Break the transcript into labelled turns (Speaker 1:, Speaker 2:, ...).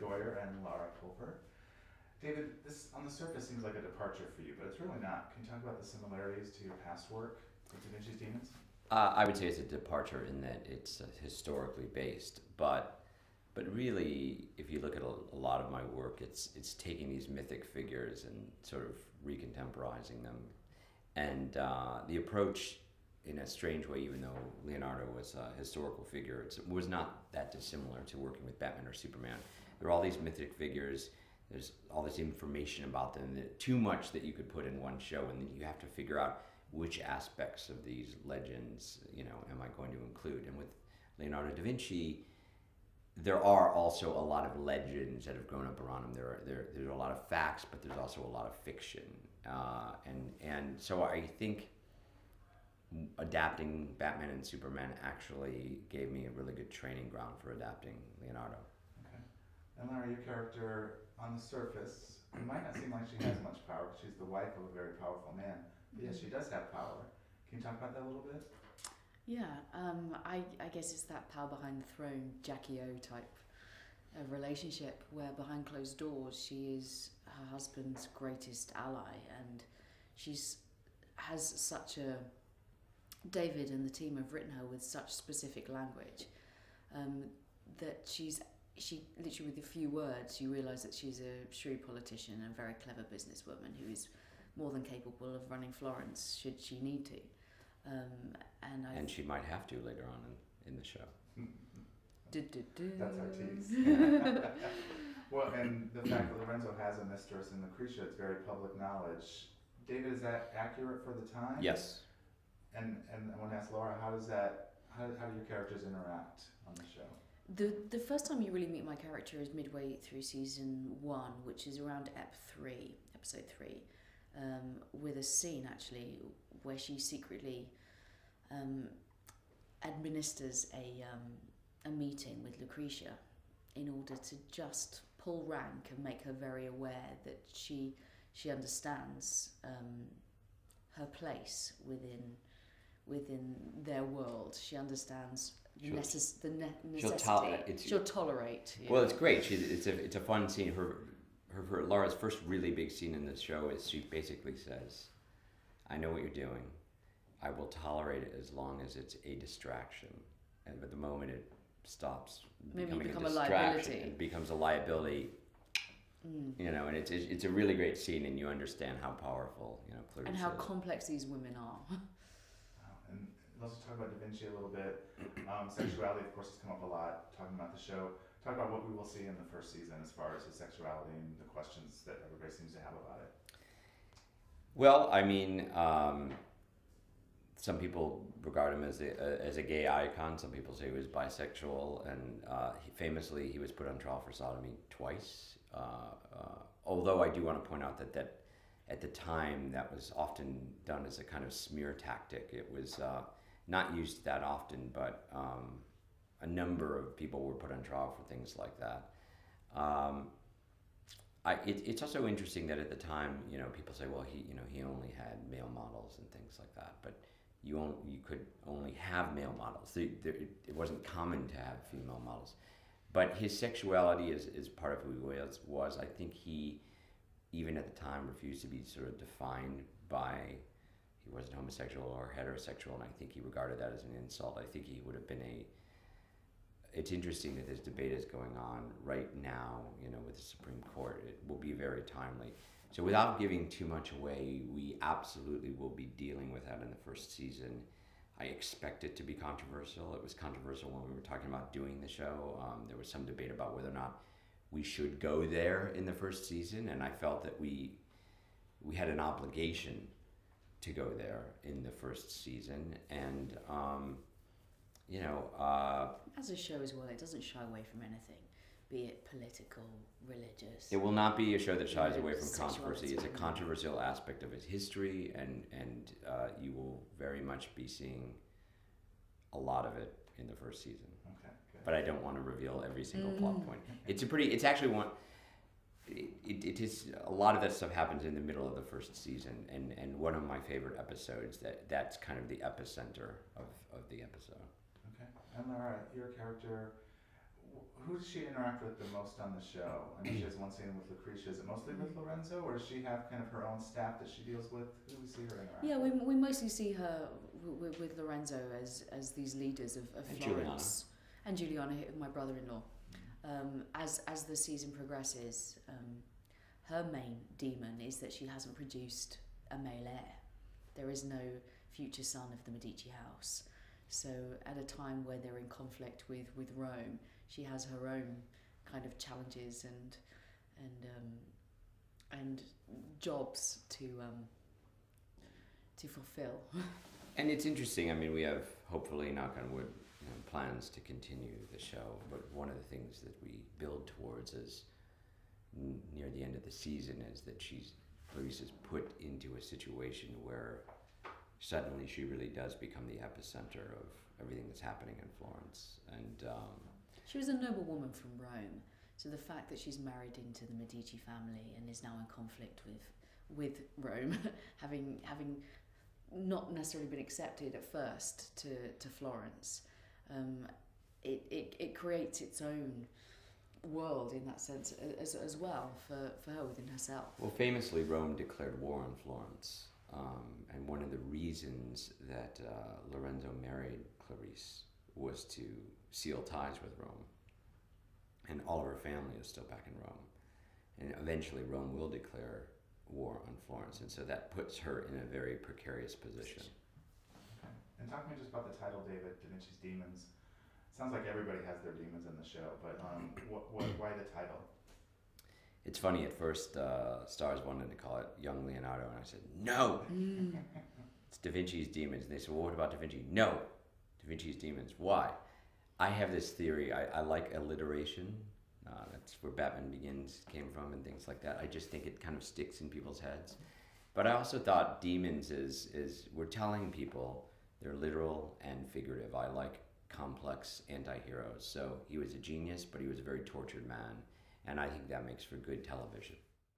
Speaker 1: Goyer and Lara Pulver. David, this on the surface seems like a departure for you, but it's really not. Can you talk about the similarities to your past work with Da Vinci's Demons?
Speaker 2: I would say it's a departure in that it's historically based, but really, if you look at a lot of my work, it's taking these mythic figures and sort of recontemporizing them, and the approach, in a strange way, even though Leonardo was a historical figure, it was not that dissimilar to working with Batman or Superman. There are all these mythic figures. There's all this information about them, too much that you could put in one show, and then you have to figure out which aspects of these legends, am I going to include? And with Leonardo da Vinci, there are also a lot of legends that have grown up around him. There's a lot of facts, but there's also a lot of fiction. And so I think adapting Batman and Superman actually gave me a really good training ground for adapting Leonardo.
Speaker 1: Okay. And Lara, your character, on the surface, it might not seem like she has much power because she's the wife of a very powerful man. But yes, she does have power. Can you talk about that a little bit?
Speaker 3: Yeah, I guess it's that power behind the throne, Jackie O type of relationship where behind closed doors she is her husband's greatest ally, and has such a David and the team have written her with such specific language that she literally with a few words you realise that she's a shrewd politician and a very clever businesswoman who is more than capable of running Florence should she need to. And
Speaker 2: she might have to later on in the show.
Speaker 1: That's our tease. Well, and the fact that Lorenzo has a mistress in Lucretia, it's very public knowledge. David, is that accurate for the time?
Speaker 2: Yes.
Speaker 1: And I want to ask Lara, how do your characters interact on the show?
Speaker 3: The first time you really meet my character is midway through season 1, which is around episode 3, with a scene actually where she secretly administers a meeting with Lucretia in order to just pull rank and make her very aware that she understands her place within their world. She understands the necessity. She'll tolerate.
Speaker 2: Well, it's great. It's a fun scene. Her Laura's first really big scene in the show is she basically says, "I know what you're doing. I will tolerate it as long as it's a distraction." And but the moment it stops becoming a distraction, it becomes a liability. And it's a really great scene, and you understand how powerful, Clarice
Speaker 3: and how
Speaker 2: is.
Speaker 3: complex these women are.
Speaker 1: And let's talk about Da Vinci a little bit. Sexuality, of course, has come up a lot, talking about the show. Talk about what we will see in the first season as far as his sexuality and the questions that everybody seems to have about it.
Speaker 2: Well, I mean, some people regard him as a gay icon. Some people say he was bisexual, and famously he was put on trial for sodomy twice. Although I do want to point out that at the time that was often done as a kind of smear tactic. It was not used that often, but a number of people were put on trial for things like that. It's also interesting that at the time, people say, well, he only had male models and things like that, but you could only have male models. It wasn't common to have female models. But his sexuality is part of who he was. I think he, even at the time, refused to be sort of defined by, he wasn't homosexual or heterosexual, and I think he regarded that as an insult. I think he would have been it's interesting that this debate is going on right now, with the Supreme Court. It will be very timely. So without giving too much away, we absolutely will be dealing with that in the first season. I expect it to be controversial. It was controversial when we were talking about doing the show. There was some debate about whether or not we should go there in the first season, and I felt that we had an obligation to go there in the first season. And
Speaker 3: as a show as well, it doesn't shy away from anything, be it political, religious.
Speaker 2: It will not be a show that shies away from controversy. It's a controversial aspect of its history, and you will very much be seeing a lot of it in the first season.
Speaker 1: Okay, good.
Speaker 2: But I don't want to reveal every single plot point. It's actually one. It is a lot of that stuff happens in the middle of the first season, and one of my favorite episodes that's kind of the epicenter of the episode.
Speaker 1: Okay, and Lara, your character, Who does she interact with the most on the show? I mean, she has one scene with Lucretia. Is it mostly with Lorenzo, or does she have kind of her own staff that she deals with? Who do we see her interact
Speaker 3: Yeah,
Speaker 1: with?
Speaker 3: we mostly see her with Lorenzo as these leaders of
Speaker 2: And
Speaker 3: Florence. And Juliana, my brother-in-law. As the season progresses, her main demon is that she hasn't produced a male heir. There is no future son of the Medici house. So at a time where they're in conflict with Rome, she has her own kind of challenges and jobs to fulfill.
Speaker 2: And it's interesting. I mean, we have, hopefully, knock on wood, plans to continue the show. But one of the things that we build towards is near the end of the season is that Clarice is put into a situation where suddenly she really does become the epicenter of everything that's happening in Florence. And
Speaker 3: she was a noble woman from Rome, so the fact that she's married into the Medici family and is now in conflict with Rome, having not necessarily been accepted at first to Florence, it creates its own world in that sense as well for her within herself.
Speaker 2: well, famously, Rome declared war on Florence. And one of the reasons that Lorenzo married Clarice was to seal ties with Rome. And all of her family is still back in Rome. And eventually Rome will declare war on Florence. And so that puts her in a very precarious position.
Speaker 1: Okay. And talk to me just about the title, David, Da Vinci's Demons. Sounds like everybody has their demons in the show, but why the title?
Speaker 2: It's funny, at first, Stars wanted to call it Young Leonardo, and I said, no! It's Da Vinci's Demons. And they said, well, what about Da Vinci? No! Da Vinci's Demons. Why? I have this theory. I like alliteration. That's where Batman Begins came from and things like that. I just think it kind of sticks in people's heads. But I also thought demons is we're telling people they're literal and figurative. I like complex anti-heroes. So he was a genius, but he was a very tortured man. And I think that makes for good television.